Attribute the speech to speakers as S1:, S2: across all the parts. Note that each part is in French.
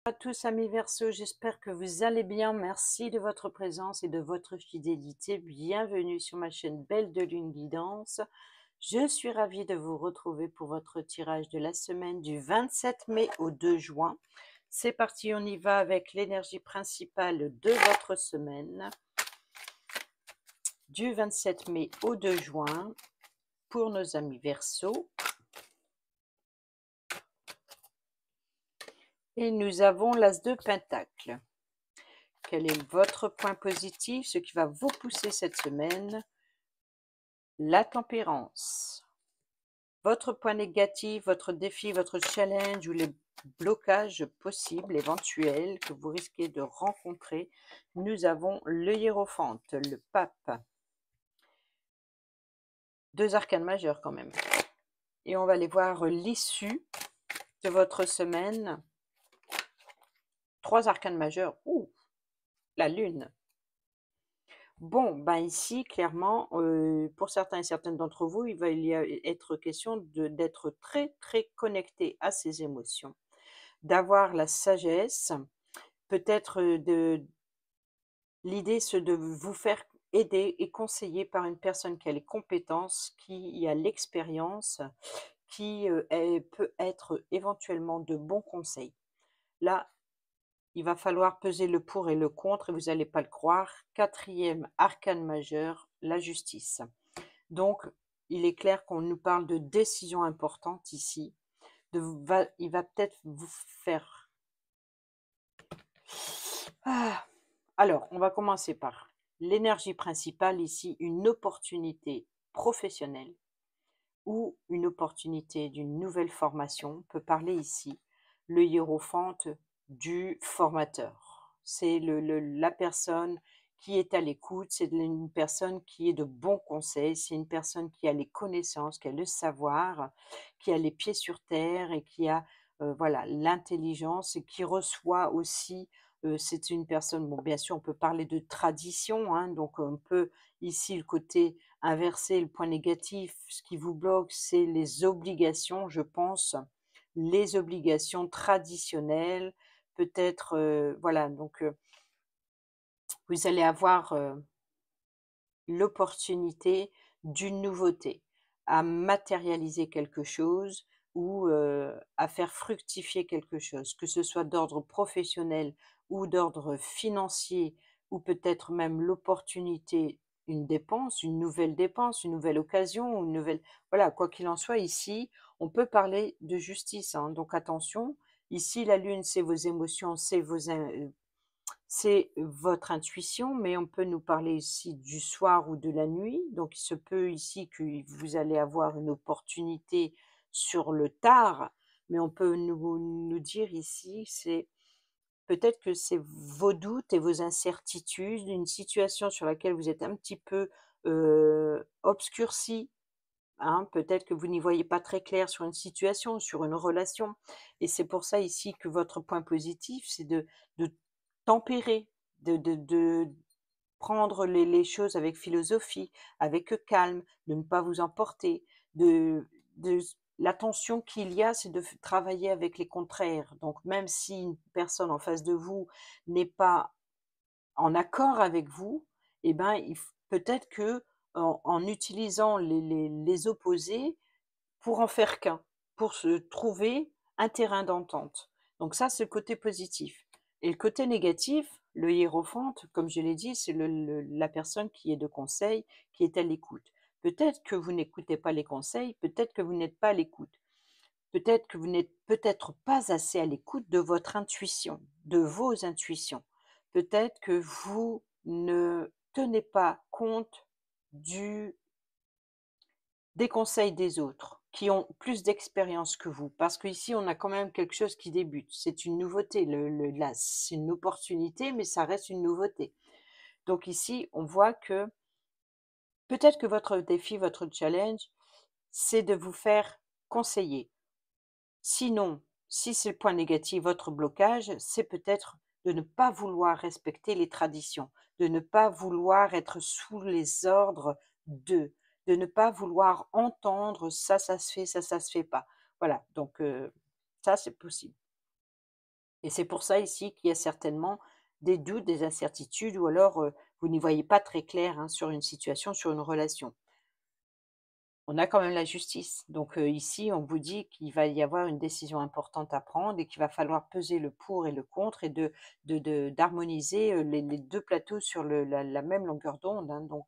S1: À tous amis Verseau, j'espère que vous allez bien. Merci de votre présence et de votre fidélité. Bienvenue sur ma chaîne Belle de Lune Guidance. Je suis ravie de vous retrouver pour votre tirage de la semaine du 27 mai au 2 juin. C'est parti, on y va avec l'énergie principale de votre semaine du 27 mai au 2 juin pour nos amis Verseau. Et nous avons l'As de Pentacle. Quel est votre point positif, ce qui va vous pousser cette semaine? La tempérance. Votre point négatif, votre défi, votre challenge ou les blocages possibles, éventuels, que vous risquez de rencontrer. Nous avons le hiérophante, le pape. Deux arcanes majeures quand même. Et on va aller voir l'issue de votre semaine. Trois arcanes majeures. Ouh, la lune. Bon, ben ici, clairement, pour certains et certaines d'entre vous, il va y être question d'être très, très connecté à ses émotions, d'avoir la sagesse, peut-être l'idée, c'est de vous faire aider et conseiller par une personne qui a les compétences, qui a l'expérience, qui peut être éventuellement de bons conseils. Là, il va falloir peser le pour et le contre et vous n'allez pas le croire. Quatrième arcane majeur, la justice. Donc, il est clair qu'on nous parle de décisions importantes ici. Il va peut-être vous faire... Ah. Alors, on va commencer par l'énergie principale ici, une opportunité professionnelle ou une opportunité d'une nouvelle formation. On peut parler ici, le hiérophante du formateur. C'est la personne qui est à l'écoute, c'est une personne qui est de bons conseils, c'est une personne qui a les connaissances, qui a le savoir, qui a les pieds sur terre et qui a voilà, l'intelligence et qui reçoit aussi, c'est une personne, bon bien sûr on peut parler de tradition, hein, donc on peut ici le côté inverser, le point négatif, ce qui vous bloque, c'est les obligations, je pense, les obligations traditionnelles, peut-être, voilà, donc vous allez avoir l'opportunité d'une nouveauté, à matérialiser quelque chose ou à faire fructifier quelque chose, que ce soit d'ordre professionnel ou d'ordre financier, ou peut-être même l'opportunité, une nouvelle occasion, une nouvelle... Voilà, quoi qu'il en soit, ici, on peut parler de justice, hein, donc attention, ici, la lune, c'est vos émotions, c'est votre intuition, mais on peut nous parler ici du soir ou de la nuit. Donc, il se peut ici que vous allez avoir une opportunité sur le tard, mais on peut nous dire ici, c'est peut-être que c'est vos doutes et vos incertitudes, une situation sur laquelle vous êtes un petit peu obscurci, hein. Peut-être que vous n'y voyez pas très clair sur une situation, sur une relation. Et c'est pour ça ici que votre point positif, c'est de tempérer, de prendre les choses avec philosophie, avec calme, de ne pas vous emporter. De l'attention qu'il y a, c'est de travailler avec les contraires. Donc même si une personne en face de vous n'est pas en accord avec vous, eh ben, peut-être que en utilisant les opposés pour en faire qu'un, pour se trouver un terrain d'entente. Donc ça, c'est le côté positif. Et le côté négatif, le hiérophante, comme je l'ai dit, c'est la personne qui est de conseil, qui est à l'écoute. Peut-être que vous n'écoutez pas les conseils, peut-être que vous n'êtes pas à l'écoute. Peut-être que vous n'êtes peut-être pas assez à l'écoute de votre intuition, de vos intuitions. Peut-être que vous ne tenez pas compte du des conseils des autres, qui ont plus d'expérience que vous. Parce qu'ici, on a quand même quelque chose qui débute. C'est une nouveauté. Là, c'est une opportunité, mais ça reste une nouveauté. Donc ici, on voit que peut-être que votre défi, votre challenge, c'est de vous faire conseiller. Sinon, si c'est le point négatif, votre blocage, c'est peut-être de ne pas vouloir respecter les traditions, de ne pas vouloir être sous les ordres d'eux, de ne pas vouloir entendre ça se fait, ça se fait pas. Voilà, donc ça, c'est possible. Et c'est pour ça ici qu'il y a certainement des doutes, des incertitudes ou alors, vous n'y voyez pas très clair, hein, sur une situation, sur une relation. On a quand même la justice. Donc, ici, on vous dit qu'il va y avoir une décision importante à prendre et qu'il va falloir peser le pour et le contre et d'harmoniser, les 2 plateaux sur la même longueur d'onde, hein. Donc,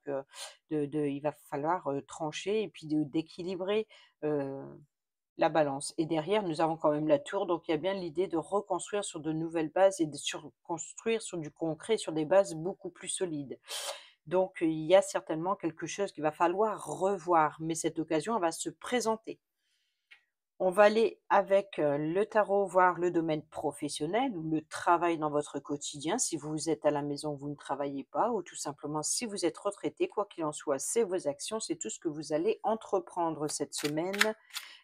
S1: il va falloir, trancher et puis d'équilibrer, heu, la balance. Et derrière, nous avons quand même la tour, donc il y a bien l'idée de reconstruire sur de nouvelles bases et de construire sur du concret, sur des bases beaucoup plus solides. Donc, il y a certainement quelque chose qu'il va falloir revoir, mais cette occasion, elle va se présenter. On va aller avec, le tarot voir le domaine professionnel ou le travail dans votre quotidien. Si vous êtes à la maison, vous ne travaillez pas ou tout simplement si vous êtes retraité, quoi qu'il en soit, c'est vos actions, c'est tout ce que vous allez entreprendre cette semaine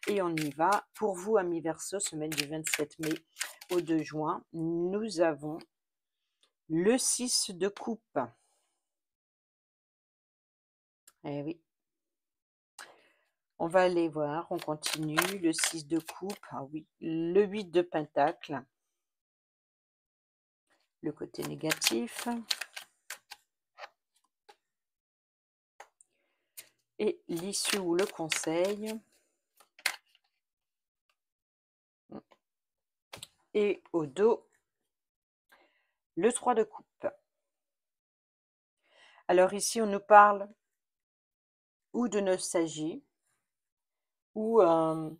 S1: et on y va. Pour vous, amis Verseau, semaine du 27 mai au 2 juin, nous avons le 6 de coupe. Eh oui. On va aller voir, on continue. Le 6 de coupe, ah oui. Le 8 de pentacle, le côté négatif. Et l'issue ou le conseil. Et au dos, le 3 de coupe. Alors ici, on nous parle ou de nostalgie, ou ouais,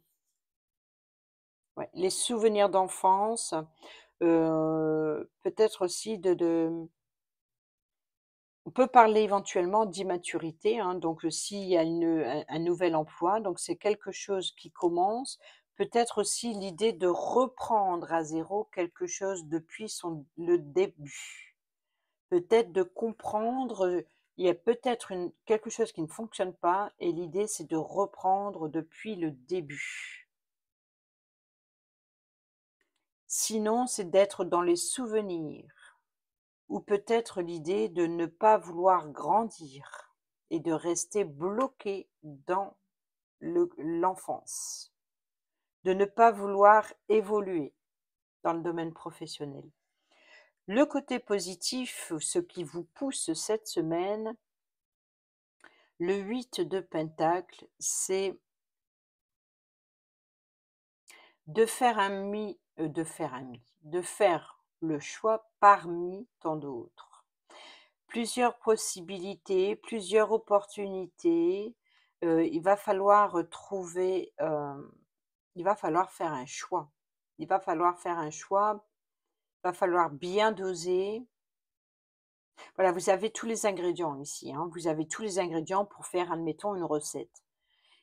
S1: les souvenirs d'enfance, peut-être aussi on peut parler éventuellement d'immaturité, hein, donc s'il y a un nouvel emploi, donc c'est quelque chose qui commence. Peut-être aussi l'idée de reprendre à zéro quelque chose depuis le début. Peut-être de comprendre, il y a peut-être quelque chose qui ne fonctionne pas et l'idée c'est de reprendre depuis le début. Sinon, c'est d'être dans les souvenirs. Ou peut-être l'idée de ne pas vouloir grandir et de rester bloqué dans l'enfance, de ne pas vouloir évoluer dans le domaine professionnel. Le côté positif, ce qui vous pousse cette semaine, le 8 de pentacle, c'est de faire le choix parmi tant d'autres. Plusieurs possibilités, plusieurs opportunités, il va falloir trouver, il va falloir faire un choix. Il va falloir faire un choix, il va falloir bien doser. Voilà, vous avez tous les ingrédients ici, hein, vous avez tous les ingrédients pour faire, admettons, une recette.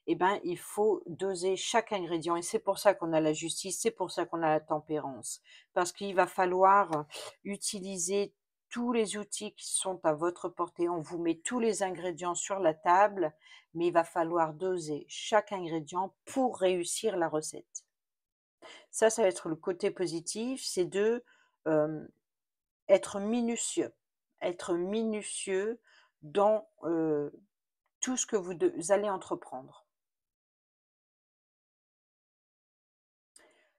S1: Eh ben, il faut doser chaque ingrédient et c'est pour ça qu'on a la justice, c'est pour ça qu'on a la tempérance. Parce qu'il va falloir utiliser tous les outils qui sont à votre portée. On vous met tous les ingrédients sur la table, mais il va falloir doser chaque ingrédient pour réussir la recette. Ça va être le côté positif, c'est de, hem, être minutieux. Être minutieux dans, tout ce que vous allez entreprendre.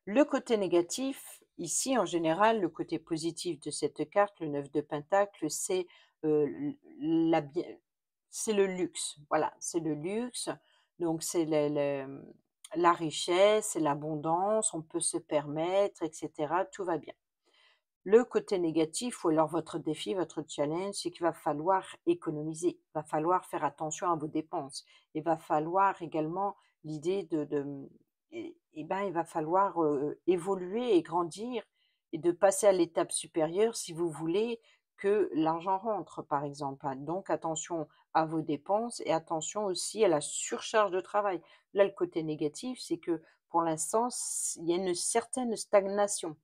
S1: Le côté négatif, ici, en général, le côté positif de cette carte, le 9 de pentacle, c'est, l la bien c'est le luxe, voilà, c'est le luxe, donc c'est la richesse, c'est l'abondance, on peut se permettre et cetera, tout va bien. Le côté négatif ou alors votre défi, votre challenge, c'est qu'il va falloir économiser, il va falloir faire attention à vos dépenses. Il va falloir également l'idée il va falloir, évoluer et grandir et de passer à l'étape supérieure si vous voulez que l'argent rentre, par exemple, hein. Donc attention à vos dépenses et attention aussi à la surcharge de travail. Là, le côté négatif, c'est que pour l'instant, il y a une certaine stagnation.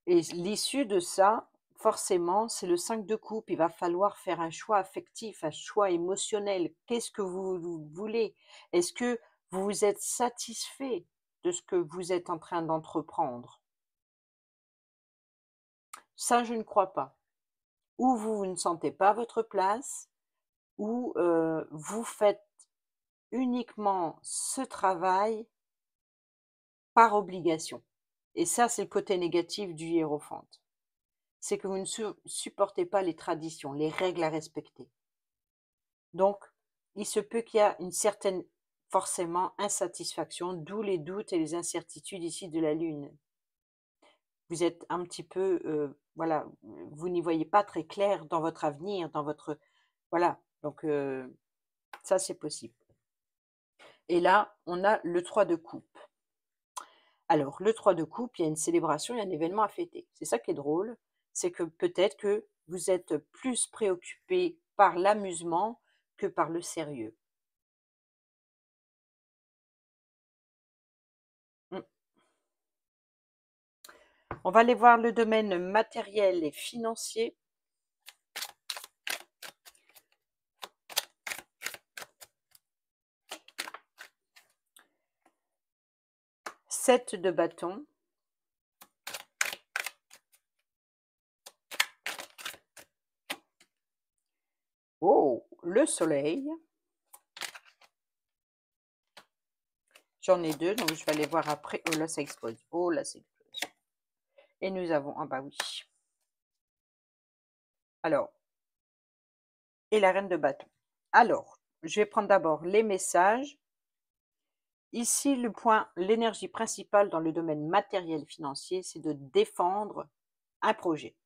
S1: Et l'issue de ça, forcément, c'est le 5 de coupe. Il va falloir faire un choix affectif, un choix émotionnel. Qu'est-ce que vous voulez? Est-ce que vous vous êtes satisfait de ce que vous êtes en train d'entreprendre? Ça, je ne crois pas. Ou vous ne sentez pas votre place, ou vous faites uniquement ce travail par obligation. Et ça, c'est le côté négatif du hiérophante. C'est que vous ne supportez pas les traditions, les règles à respecter. Donc, il se peut qu'il y a une certaine, forcément, insatisfaction, d'où les doutes et les incertitudes ici de la Lune. Vous êtes un petit peu, voilà, vous n'y voyez pas très clair dans votre avenir, dans votre, voilà, donc ça, c'est possible. Et là, on a le 3 de coupe. Alors, le 3 de coupe, il y a une célébration, il y a un événement à fêter. C'est ça qui est drôle, c'est que peut-être que vous êtes plus préoccupé par l'amusement que par le sérieux. Mmh. On va aller voir le domaine matériel et financier. 7 de bâton. Oh, le soleil. J'en ai 2, donc je vais aller voir après. Oh là, ça explose. Oh là, ça explose. Et nous avons, ah bah oui. Alors, et la reine de bâton. Alors, je vais prendre d'abord les messages. Ici, le point, l'énergie principale dans le domaine matériel financier, c'est de défendre un projet.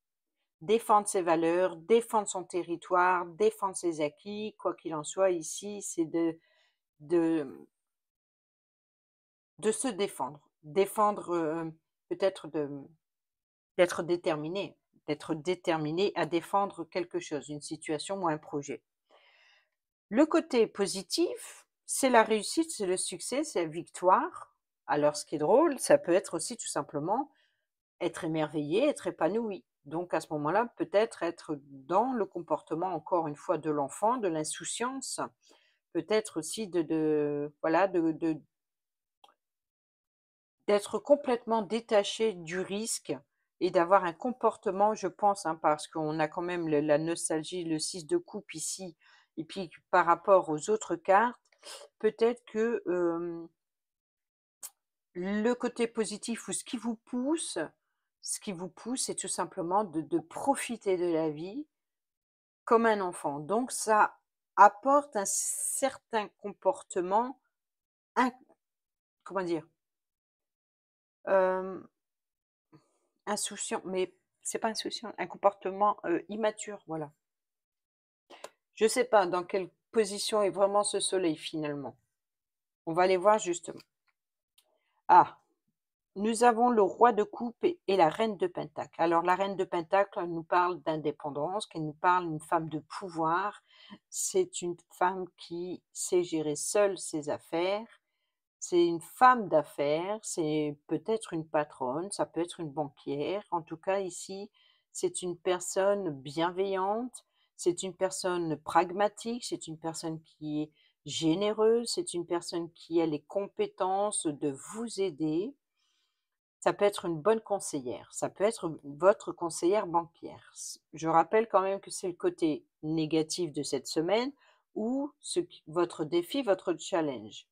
S1: Défendre ses valeurs, défendre son territoire, défendre ses acquis, quoi qu'il en soit, ici, c'est de, de se défendre. Défendre, peut-être d'être déterminé, d'être déterminé à défendre quelque chose, une situation ou un projet. Le côté positif, c'est la réussite, c'est le succès, c'est la victoire. Alors, ce qui est drôle, ça peut être aussi tout simplement être émerveillé, être épanoui. Donc, à ce moment-là, peut-être être dans le comportement, encore une fois, de l'enfant, de l'insouciance, peut-être aussi voilà, d'être complètement détaché du risque et d'avoir un comportement, je pense, hein, parce qu'on a quand même la nostalgie, le 6 de coupe ici, et puis par rapport aux autres cartes, peut-être que le côté positif ou ce qui vous pousse, c'est tout simplement de profiter de la vie comme un enfant. Donc ça apporte un certain comportement, in- comment dire, euh, insouciant, mais c'est pas insouciant, un comportement immature, voilà. Je sais pas dans quelle position est vraiment ce soleil finalement. On va aller voir justement. Ah, nous avons le roi de coupe et la reine de pentacle. Alors la reine de pentacle elle nous parle d'indépendance, qu'elle nous parle d'une femme de pouvoir. C'est une femme qui sait gérer seule ses affaires. C'est une femme d'affaires, c'est peut-être une patronne, ça peut être une banquière. En tout cas, ici, c'est une personne bienveillante, c'est une personne pragmatique, c'est une personne qui est généreuse, c'est une personne qui a les compétences de vous aider. Ça peut être une bonne conseillère, ça peut être votre conseillère bancaire. Je rappelle quand même que c'est le côté négatif de cette semaine ou votre défi, votre challenge.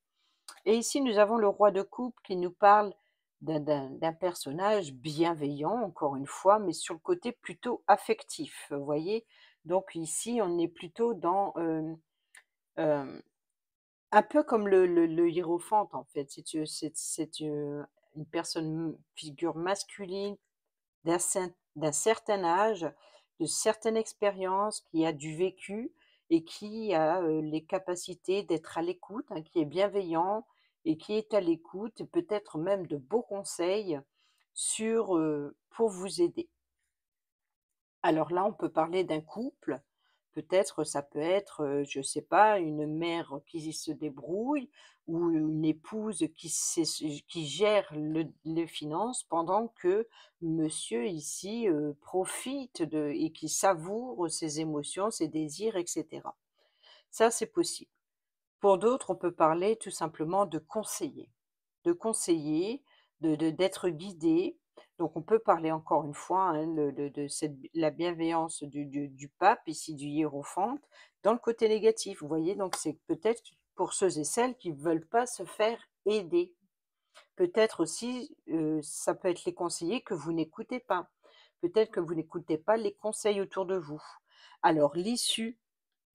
S1: Et ici, nous avons le roi de coupe qui nous parle d'un personnage bienveillant, encore une fois, mais sur le côté plutôt affectif, vous voyez? Donc ici, on est plutôt dans, hem, un peu comme le hiérophante, en fait. C'est une personne, figure masculine d'un certain âge, de certaines expériences, qui a du vécu et qui a, les capacités d'être à l'écoute, hein, qui est bienveillant et qui est à l'écoute, peut-être même de beaux conseils pour vous aider. Alors là, on peut parler d'un couple. Peut-être, ça peut être, je sais pas, une mère qui se débrouille ou une épouse qui gère les finances pendant que monsieur ici, profite et qui savoure ses émotions, ses désirs et cetera. Ça, c'est possible. Pour d'autres, on peut parler tout simplement de conseiller, d'être guidé. Donc on peut parler encore une fois, hein, de la bienveillance du pape, ici du hiérophante, dans le côté négatif. Vous voyez, donc c'est peut-être pour ceux et celles qui ne veulent pas se faire aider. peut-être aussi, ça peut être les conseillers que vous n'écoutez pas. Peut-être que vous n'écoutez pas les conseils autour de vous. Alors l'issue,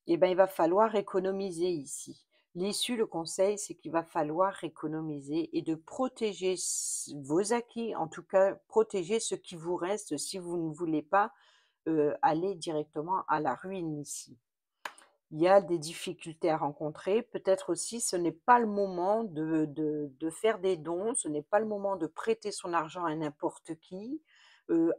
S1: eh ben, il va falloir économiser ici. L'issue, le conseil, c'est qu'il va falloir économiser et de protéger vos acquis, en tout cas protéger ce qui vous reste si vous ne voulez pas aller directement à la ruine ici. Il y a des difficultés à rencontrer. Peut-être aussi, ce n'est pas le moment de faire des dons, ce n'est pas le moment de prêter son argent à n'importe qui.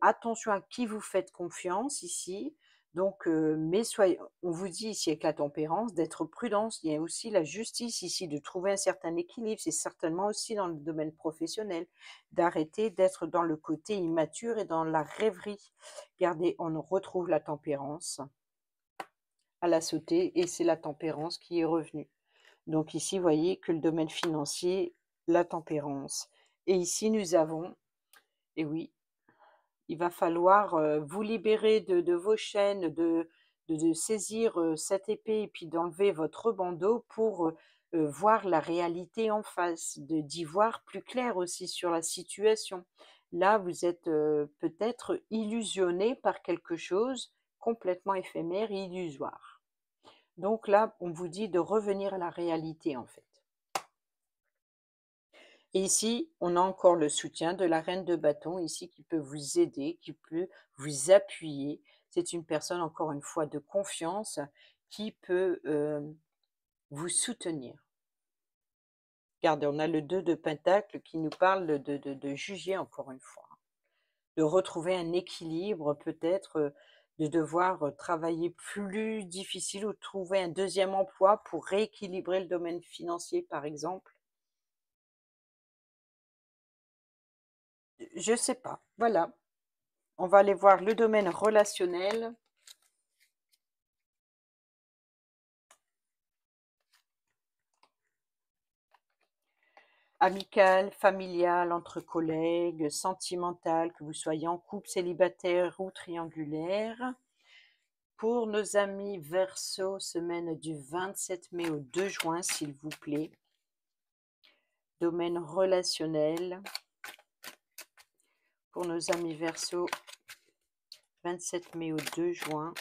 S1: Attention à qui vous faites confiance ici. Donc, mais soyez, on vous dit ici avec la tempérance d'être prudence. Il y a aussi la justice ici, de trouver un certain équilibre. C'est certainement aussi dans le domaine professionnel, d'arrêter d'être dans le côté immature et dans la rêverie. Regardez, on retrouve la tempérance à la sauter et c'est la tempérance qui est revenue. Donc ici, vous voyez que le domaine financier, la tempérance. Et ici, nous avons, et oui, il va falloir vous libérer de vos chaînes, de saisir cette épée et puis d'enlever votre bandeau pour voir la réalité en face, d'y voir plus clair aussi sur la situation. Là, vous êtes peut-être illusionné par quelque chose complètement éphémère et illusoire. Donc là, on vous dit de revenir à la réalité, en fait. Et ici, on a encore le soutien de la reine de bâton, ici, qui peut vous aider, qui peut vous appuyer. C'est une personne, encore une fois, de confiance qui peut vous soutenir. Regardez, on a le 2 de Pentacle qui nous parle de juger, encore une fois, de retrouver un équilibre, peut-être de devoir travailler plus difficile ou trouver un deuxième emploi pour rééquilibrer le domaine financier, par exemple. Je sais pas, voilà. On va aller voir le domaine relationnel. Amical, familial, entre collègues, sentimental, que vous soyez en couple, célibataire ou triangulaire. Pour nos amis Verseau, semaine du 27 mai au 2 juin, s'il vous plaît. Domaine relationnel. Pour nos amis Verseau, 27 mai au 2 juin.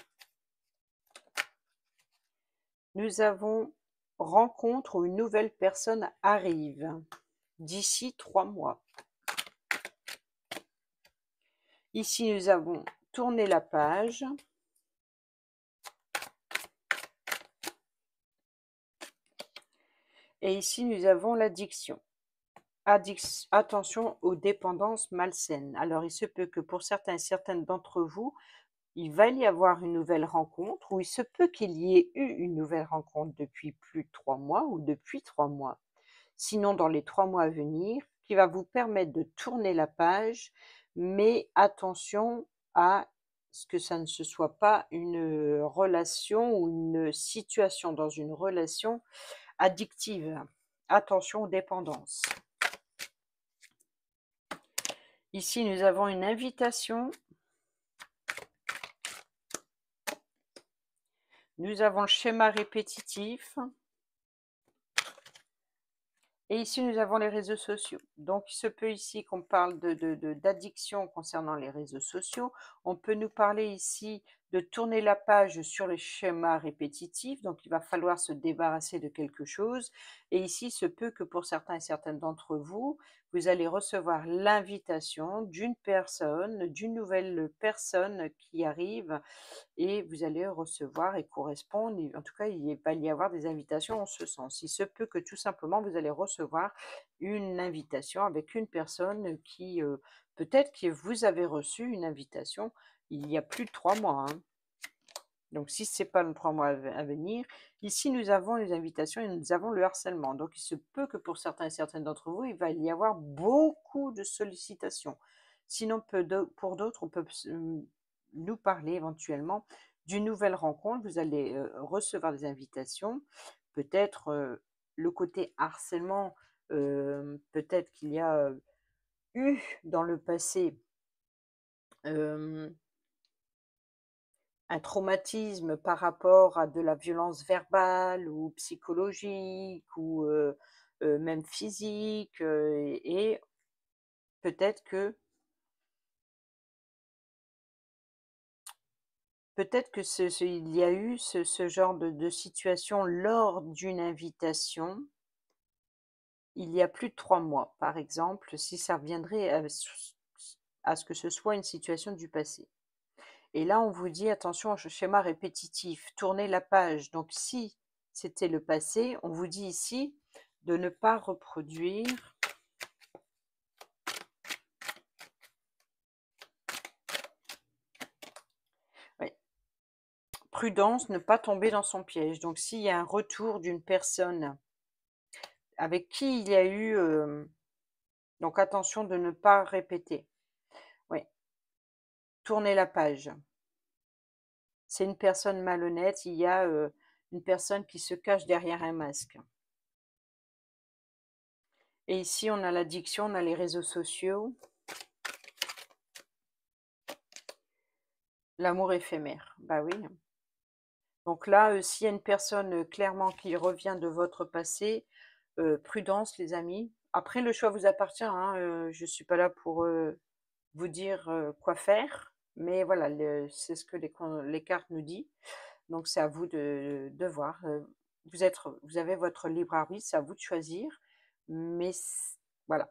S1: Nous avons rencontre où une nouvelle personne arrive d'ici 3 mois. Ici, nous avons tourné la page. Et ici, nous avons l'addiction. Attention aux dépendances malsaines. Alors, il se peut que pour certains et certaines d'entre vous, il va y avoir une nouvelle rencontre, ou il se peut qu'il y ait eu une nouvelle rencontre depuis plus de 3 mois ou depuis 3 mois. Sinon, dans les 3 mois à venir, qui va vous permettre de tourner la page, mais attention à ce que ça ne se soit pas une relation ou une situation dans une relation addictive. Attention aux dépendances. Ici, nous avons une invitation. Nous avons le schéma répétitif. Et ici, nous avons les réseaux sociaux. Donc, il se peut ici qu'on parle d'addiction concernant les réseaux sociaux. On peut nous parler ici de tourner la page sur les schémas répétitifs. Donc, il va falloir se débarrasser de quelque chose. Et ici, il se peut que pour certains et certaines d'entre vous, vous allez recevoir l'invitation d'une nouvelle personne qui arrive et vous allez recevoir et correspondre. En tout cas, il va y avoir des invitations en ce sens. Il se peut que tout simplement, vous allez recevoir une invitation avec une personne qui, peut-être que vous avez reçu une invitation il y a plus de 3 mois, hein. Donc, si ce n'est pas dans 3 mois à venir, ici, nous avons les invitations et nous avons le harcèlement. Donc, il se peut que pour certains et certaines d'entre vous, il va y avoir beaucoup de sollicitations. Sinon, pour d'autres, on peut nous parler éventuellement d'une nouvelle rencontre. Vous allez recevoir des invitations. Peut-être le côté harcèlement, peut-être qu'il y a eu dans le passé un traumatisme par rapport à de la violence verbale ou psychologique ou même physique, et peut-être que il y a eu ce genre de situation lors d'une invitation, il y a plus de 3 mois, par exemple, si ça reviendrait à ce que ce soit une situation du passé. Et là, on vous dit: «Attention, schéma répétitif, tournez la page». Donc si c'était le passé, on vous dit ici de ne pas reproduire, ouais, prudence, ne pas tomber dans son piège. Donc s'il y a un retour d'une personne avec qui il y a eu, donc attention de ne pas répéter. Oui, tournez la page. C'est une personne malhonnête, il y a, une personne qui se cache derrière un masque. Et ici, on a l'addiction, on a les réseaux sociaux, l'amour éphémère. Bah oui. Donc là, s'il y a une personne, clairement qui revient de votre passé, prudence les amis. Après le choix vous appartient, hein, je suis pas là pour, vous dire, quoi faire, mais voilà, c'est ce que les cartes nous dit. Donc c'est à vous de voir, vous avez votre libre arbitre, c'est à vous de choisir, mais voilà,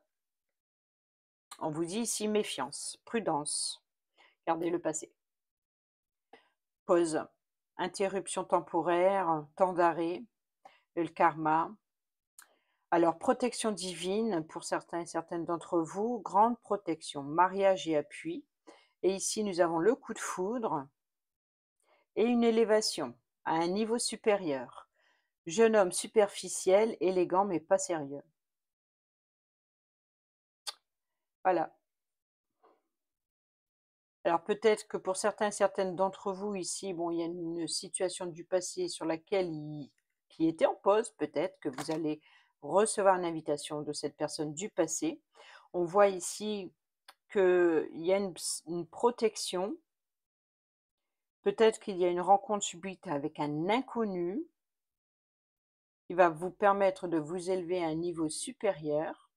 S1: on vous dit ici méfiance, prudence, gardez le passé. Pause, interruption temporaire, temps d'arrêt, le karma. Alors protection divine pour certains et certaines d'entre vous, grande protection, mariage et appui. Et ici nous avons le coup de foudre et une élévation à un niveau supérieur. Jeune homme superficiel, élégant mais pas sérieux. Voilà. Alors peut-être que pour certains et certaines d'entre vous ici, bon, il y a une situation du passé sur laquelle qui était en pause, peut-être que vous allez recevoir une invitation de cette personne du passé. On voit ici qu'il y a une protection, peut-être qu'il y a une rencontre subite avec un inconnu qui va vous permettre de vous élever à un niveau supérieur.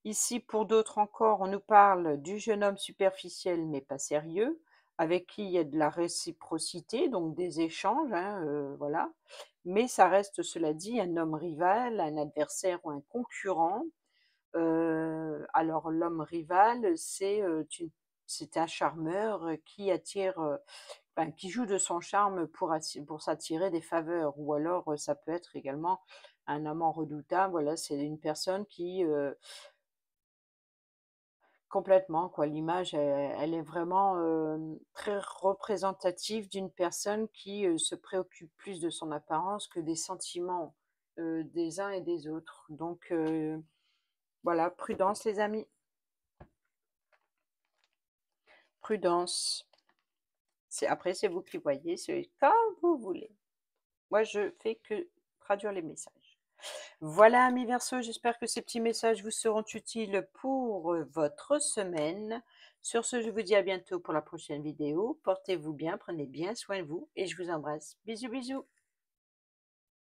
S1: Ici, pour d'autres encore, on nous parle du jeune homme superficiel mais pas sérieux, avec qui il y a de la réciprocité, donc des échanges, hein, voilà. Mais ça reste, cela dit, un homme rival, un adversaire ou un concurrent. Alors l'homme rival, c'est un charmeur, qui attire, enfin qui joue de son charme pour s'attirer des faveurs, ou alors, ça peut être également un amant redoutable. Voilà, c'est une personne qui, complètement quoi, l'image elle est vraiment, très représentative d'une personne qui, se préoccupe plus de son apparence que des sentiments, des uns et des autres. Donc voilà, prudence les amis, prudence. C'est vous qui voyez, c'est comme vous voulez. Moi je fais que traduire les messages. Voilà, amis Verseaux, j'espère que ces petits messages vous seront utiles pour votre semaine. Sur ce, je vous dis à bientôt pour la prochaine vidéo. Portez-vous bien, prenez bien soin de vous et je vous embrasse. Bisous, bisous.